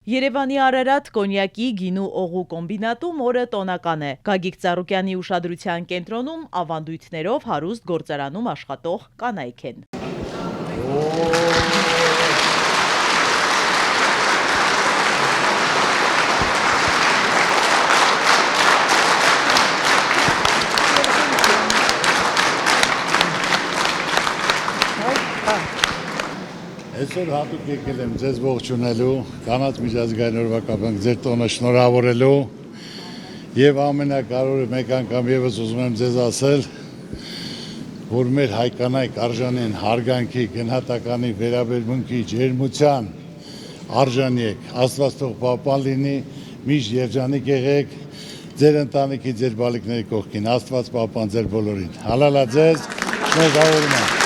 Երևանի Արարատ կոնյակի գինու օղու կոմբինատում օրը տոնական է։ Գագիկ Ծառուկյանի ուշադրության կենտրոնում ավանդույթներով հարուստ գործարանում աշխատող կանայք են։ Այսօր հատուկ եկել եմ ձեզ ողջունելու, կանանց միջազգային օրվա կապանք ձեր տոնը շնորհավորելու եւ ամենակարևորը մեկ անգամ եւս ուզում եմ ձեզ ասել, որ մեր հայ կանայք արժանի են հարգանքի, գնահատականի, վերաբերմունքի, ջերմության արժանի եք, Աստված թող պահպան լինի, միշտ երջանիկ եղեք, ձեր ընտանիքի, ձեր բալիկների կողքին, Աստված պահպան ձեր բոլորին, հալալա ձեզ, շնորհավորում եմ։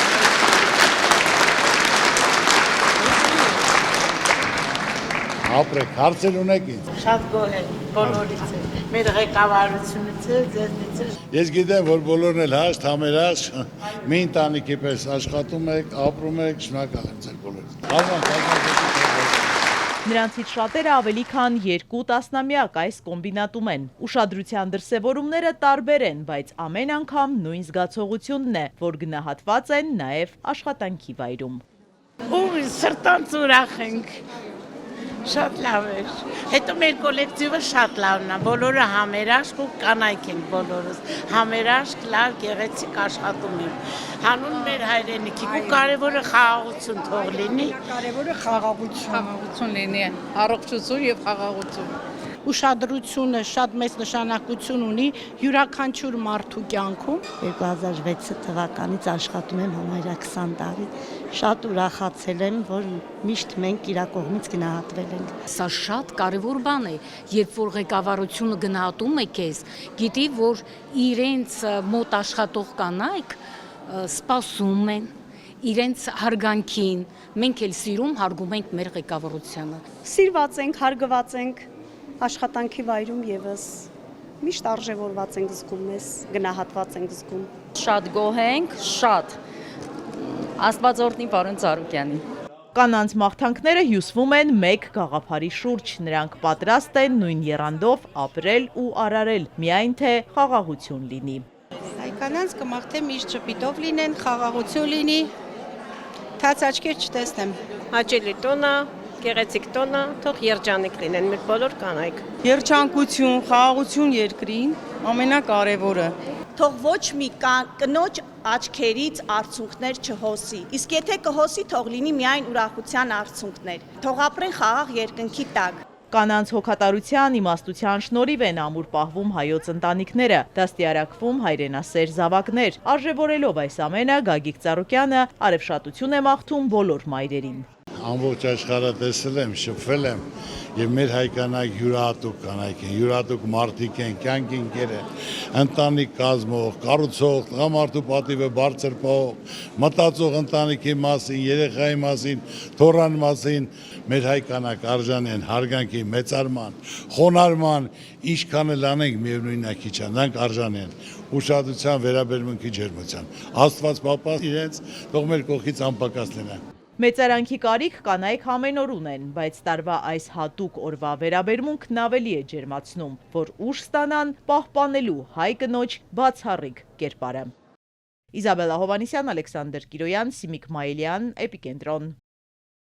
Ապրեք, հարցեր ունեք ինձ։ Շատ գոհ եմ բոլորից, մեր ղեկավարությունից, ձեզնից։ Ես գիտեմ, որ բոլորն էլ հաշտ, համերաշխ, մի ընտանիքի պես աշխատում եք, ապրում եք, շնորհակալ եմ ձեր բոլորին։ Նրանցից շատերը ավելի քան 2 տասնամյակ այս կոմբինատում են։ Ուշադրության դրսևորումները տարբեր են, բայց ամեն անգամ նույն զգացողությունն է, որ գնահատված են նաև աշխատանքի վայրում։ Ու սրտանց ուրախ ենք։ Շատ լավ էր։ Հետո մեր կոլեկտիվը շատ լավն է, բոլորը համերաշխ ու կանայք են բոլորս։ Համերաշխ, լավ, գեղեցիկ աշխատում ենք։ Հանուն մեր հայրենիքի ու կարևորը խաղաղություն թող լինի։ Կարևորը խաղաղություն լինի, առողջություն եւ խաղաղություն։ Ուշադրությունը շատ մեծ նշանակություն ունի յուրաքանչյուր մարդու կյանքում։ 2006 թվականից աշխատում եմ համարյա 20 տարի։ Շատ ուրախացել եմ, որ միշտ մենք իր կողմից գնահատվել ենք։ Սա շատ կարևոր բան է, երբ որ ղեկավարությունը գնահատում է քեզ, գիտի, որ իրենց մոտ աշխատող կանայք սպասում են իրենց հարգանքին, մենք էլ սիրում հարգում ենք մեր ղեկավարությանը։ Սիրված ենք, հարգված ենք աշխատանքի վայրում եւս միշտ արժևորված ենք զգում մեզ, գնահատված ենք զգում։ Շատ գոհ ենք, շատ։ Աստված օրհնի պարոն Ծառուկյանին։ Կանանց մաղթանքները հյուսվում են մեկ գաղափարի շուրջ, նրանք պատրաստ են նույն եռանդով ապրել ու արարել, միայն թե խաղաղություն լինի։ Այ կանանց կմաղթեմ միշտ շփիտով լինեն, խաղաղություն լինի, թաց աչքեր չտեսնեմ։ Հաճելի տոնը, գեղեցիկ տոնը, թող երջանիկ լինեն մեր բոլոր կանայք։ Երջանկություն, խաղաղություն երկրին, ամենակարևորը։ Թող ոչ մի կնոջ աչքերից արցունքներ չհոսի, իսկ եթե կհոսի, թող լինի միայն ուրախության արցունքներ, թող ապրեն խաղաղ երկնքի տակ։ Կանանց հոգատարության, իմաստության շնորհիվ են ամուր պահվում հայոց ընտանիքները, դաստիարակվում հայրենասեր զավակներ, արժևորելով այս ամենը Գագիկ Ծառուկյանը արևշատություն է մաղթում բոլոր մայրերին։ Ամբողջ աշխարհը տեսել եմ, շփվել եմ եւ մեր հայ կանայք յուրահատուկ կանայք են, յուրահատուկ մարդիկ են, կյանքի ընկեր են, ընտանիք կազմող, կառուցող, տղամարդու պատիվը բարձր պահող, մտածող ընտանիքի մասին, երեխայի մասին, թոռան մասին, մեր հայ կանայք արժանի են հարգանքի, մեծարման, խոնարհման, ինչքան էլ անենք միևնույնն է քիչ է, նրանք արժանի են ուշադրության, վերաբերմունքի, ջերմության։ Աստված պահպան իրենց, թող մեր կողքից անպակաս լինեն։ Մեծարանքի կարիք կանայք ամեն օր ունեն, բայց տարվա այս հատուկ օրվա վերաբերմունքն ավելի է ջերմացնում, որ ուժ ստանան պահպանելու հայ կնոջ բացառիկ կերպարը։ Իզաբելլա Հովհաննիսյան, Ալեքսանդր Կիրոյան, Սիմիկ Մայիլյան, Էպիկենտրոն։